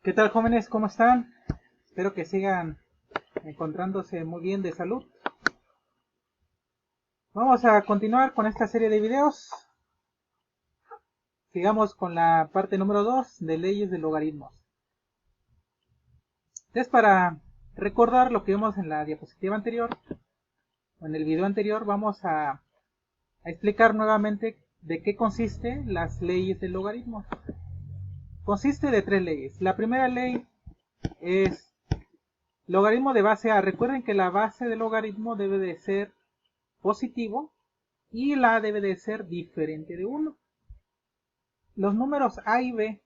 ¿Qué tal, jóvenes? ¿Cómo están? Espero que sigan encontrándose muy bien de salud. Vamos a continuar con esta serie de videos. Sigamos con la parte número 2 de leyes de logaritmos. Entonces, para recordar lo que vimos en la diapositiva anterior, o en el video anterior, vamos a explicar nuevamente de qué consiste las leyes de logaritmos. Consiste de tres leyes. La primera ley es logaritmo de base A. Recuerden que la base del logaritmo debe de ser positivo y la A debe de ser diferente de 1. Los números A y B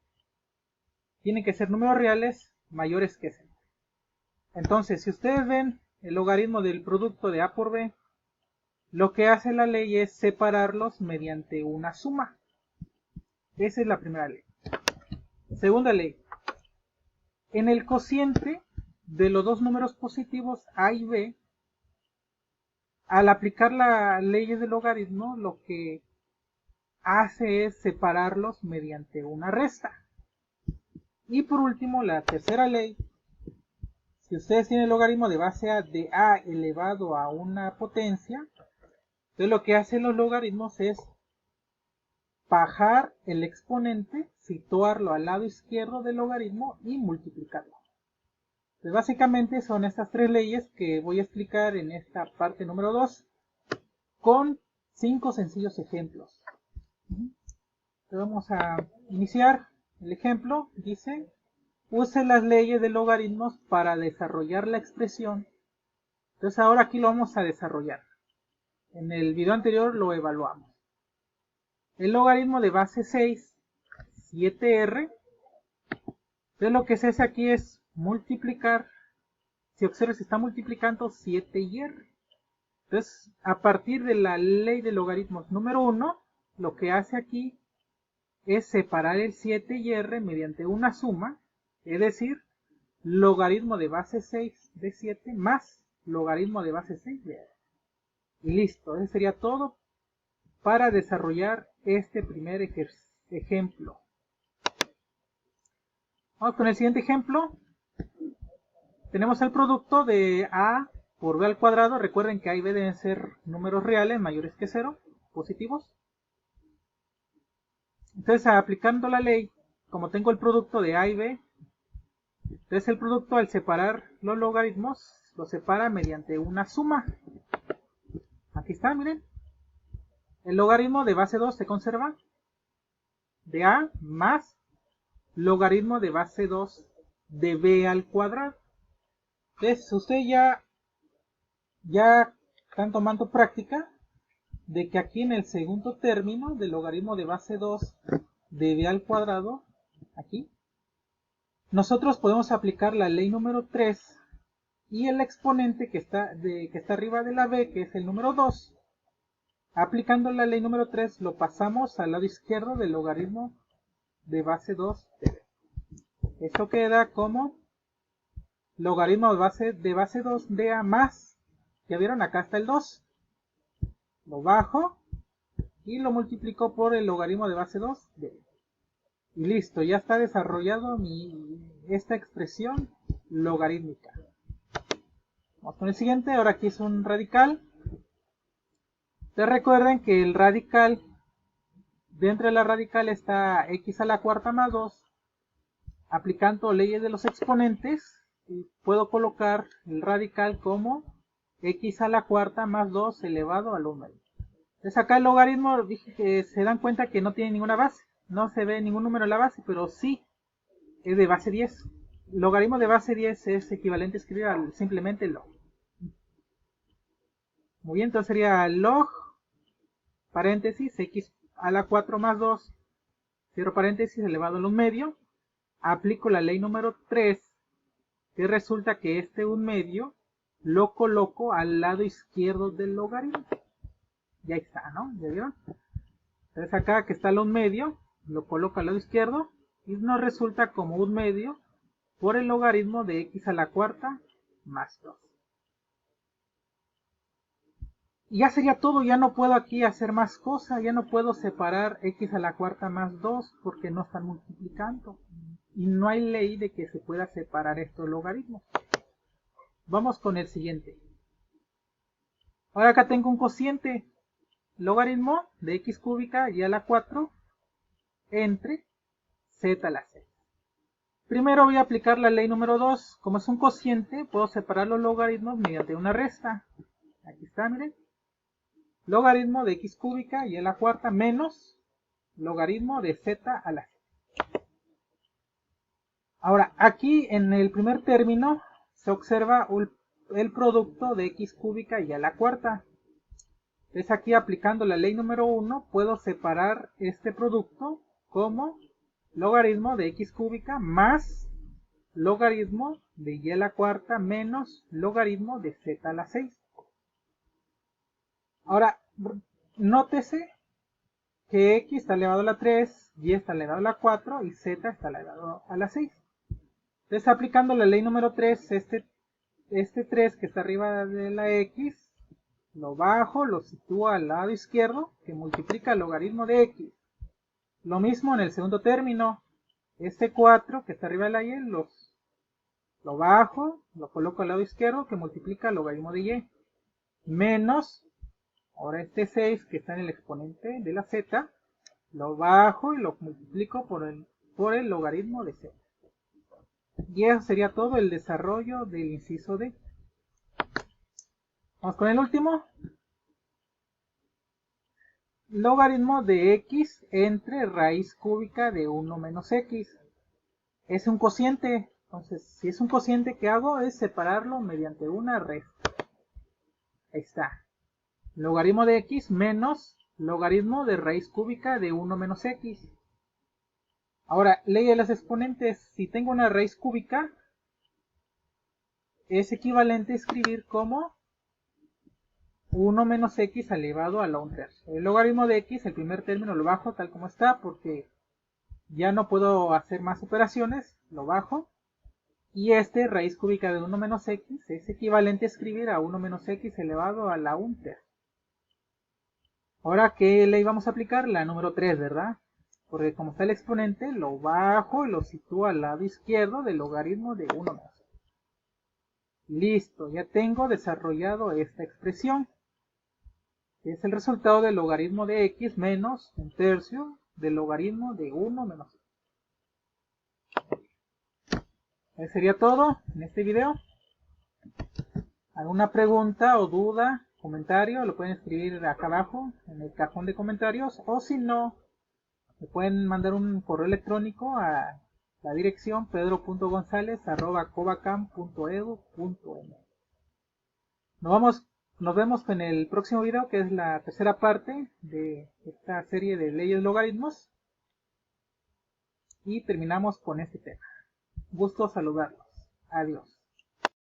tienen que ser números reales mayores que 0. Entonces, si ustedes ven el logaritmo del producto de A por B, lo que hace la ley es separarlos mediante una suma. Esa es la primera ley. Segunda ley. En el cociente de los dos números positivos A y B, al aplicar la ley del logaritmo, lo que hace es separarlos mediante una resta. Y por último, la tercera ley. Si ustedes tienen el logaritmo de base A de A elevado a una potencia, entonces lo que hacen los logaritmos es bajar el exponente, situarlo al lado izquierdo del logaritmo y multiplicarlo. Entonces básicamente son estas tres leyes que voy a explicar en esta parte número 2 con 5 sencillos ejemplos. Entonces vamos a iniciar el ejemplo. Dice: use las leyes de logaritmos para desarrollar la expresión. Entonces ahora aquí lo vamos a desarrollar. En el video anterior lo evaluamos. El logaritmo de base 6, 7r. Entonces lo que se hace aquí es multiplicar. Si observas, se está multiplicando 7r. Entonces, a partir de la ley de logaritmos número 1, lo que hace aquí es separar el 7r mediante una suma, es decir, logaritmo de base 6 de 7 más logaritmo de base 6 de r. Y listo, eso sería todo para desarrollar este primer ejemplo. Vamos con el siguiente ejemplo. Tenemos el producto de A por B al cuadrado. Recuerden que A y B deben ser números reales mayores que 0, positivos. Entonces, aplicando la ley, como tengo el producto de A y B, entonces el producto, al separar los logaritmos, lo separa mediante una suma. Aquí está, miren. El logaritmo de base 2 se conserva de A más logaritmo de base 2 de B al cuadrado. Entonces, ustedes ya están tomando práctica de que aquí en el segundo término del logaritmo de base 2 de B al cuadrado, aquí, nosotros podemos aplicar la ley número 3 y el exponente que está arriba de la B, que es el número 2. Aplicando la ley número 3 lo pasamos al lado izquierdo del logaritmo de base 2 de B. Esto queda como logaritmo de base 2 de A más, ya vieron, acá está el 2. Lo bajo y lo multiplico por el logaritmo de base 2 de B. Y listo, ya está desarrollado esta expresión logarítmica. Vamos con el siguiente. Ahora aquí es un radical. Entonces recuerden que el radical, dentro de la radical está x a la cuarta más 2. Aplicando leyes de los exponentes, puedo colocar el radical como x a la cuarta más 2 elevado al 1. Entonces acá el logaritmo, dije que se dan cuenta que no tiene ninguna base. No se ve ningún número en la base, pero sí es de base 10. Logaritmo de base 10 es equivalente a escribir simplemente log. Muy bien, entonces sería log, paréntesis, x a la 4 más 2, cierro paréntesis, elevado al 1 medio. Aplico la ley número 3, que resulta que este 1 medio lo coloco al lado izquierdo del logaritmo. Ya está, ¿no? ¿Ya vieron? Entonces acá que está el 1 medio, lo coloco al lado izquierdo y nos resulta como 1 medio por el logaritmo de x a la cuarta más 2. Y ya sería todo, ya no puedo aquí hacer más cosas, ya no puedo separar x a la cuarta más 2 porque no están multiplicando. y no hay ley de que se pueda separar estos logaritmos. Vamos con el siguiente. Ahora acá tengo un cociente, logaritmo de x cúbica y a la 4 entre z a la 6. Primero voy a aplicar la ley número 2. Como es un cociente, puedo separar los logaritmos mediante una resta. Aquí está, miren. Logaritmo de x cúbica y a la cuarta menos logaritmo de z a la 6. Ahora, aquí en el primer término se observa el producto de x cúbica y a la cuarta. Entonces aquí aplicando la ley número 1 puedo separar este producto como logaritmo de x cúbica más logaritmo de y a la cuarta menos logaritmo de z a la 6. Ahora, nótese que x está elevado a la 3, y está elevado a la 4 y z está elevado a la 6. Entonces aplicando la ley número 3, este 3 que está arriba de la x, lo bajo, lo sitúo al lado izquierdo, que multiplica el logaritmo de x. Lo mismo en el segundo término, este 4 que está arriba de la y, lo bajo, lo coloco al lado izquierdo, que multiplica el logaritmo de y. Menos, ahora este 6 que está en el exponente de la z, lo bajo y lo multiplico por el logaritmo de z. Y eso sería todo el desarrollo del inciso D. Vamos con el último. Logaritmo de x entre raíz cúbica de 1 menos x. Es un cociente. Entonces, si es un cociente, ¿qué hago? Es separarlo mediante una resta. Ahí está. Logaritmo de x menos logaritmo de raíz cúbica de 1 menos x. Ahora, ley de las exponentes. Si tengo una raíz cúbica, es equivalente a escribir como 1 menos x elevado a la 1/3. El logaritmo de x, el primer término lo bajo tal como está porque ya no puedo hacer más operaciones, lo bajo. Y este, raíz cúbica de 1 menos x, es equivalente a escribir a 1 menos x elevado a la 1/3. Ahora, ¿qué ley vamos a aplicar? La número 3, ¿verdad? Porque como está el exponente, lo bajo y lo sitúo al lado izquierdo del logaritmo de 1 menos x. Listo, ya tengo desarrollado esta expresión. Es el resultado del logaritmo de x menos 1/3 del logaritmo de 1 menos x. Eso sería todo en este video. ¿Alguna pregunta o duda, comentario? Lo pueden escribir acá abajo en el cajón de comentarios, o si no, me pueden mandar un correo electrónico a la dirección pedro.gonzalez@covacam.edu.mx. Nos vemos en el próximo video, que es la tercera parte de esta serie de leyes logaritmos, y terminamos con este tema. Gusto saludarlos. Adiós.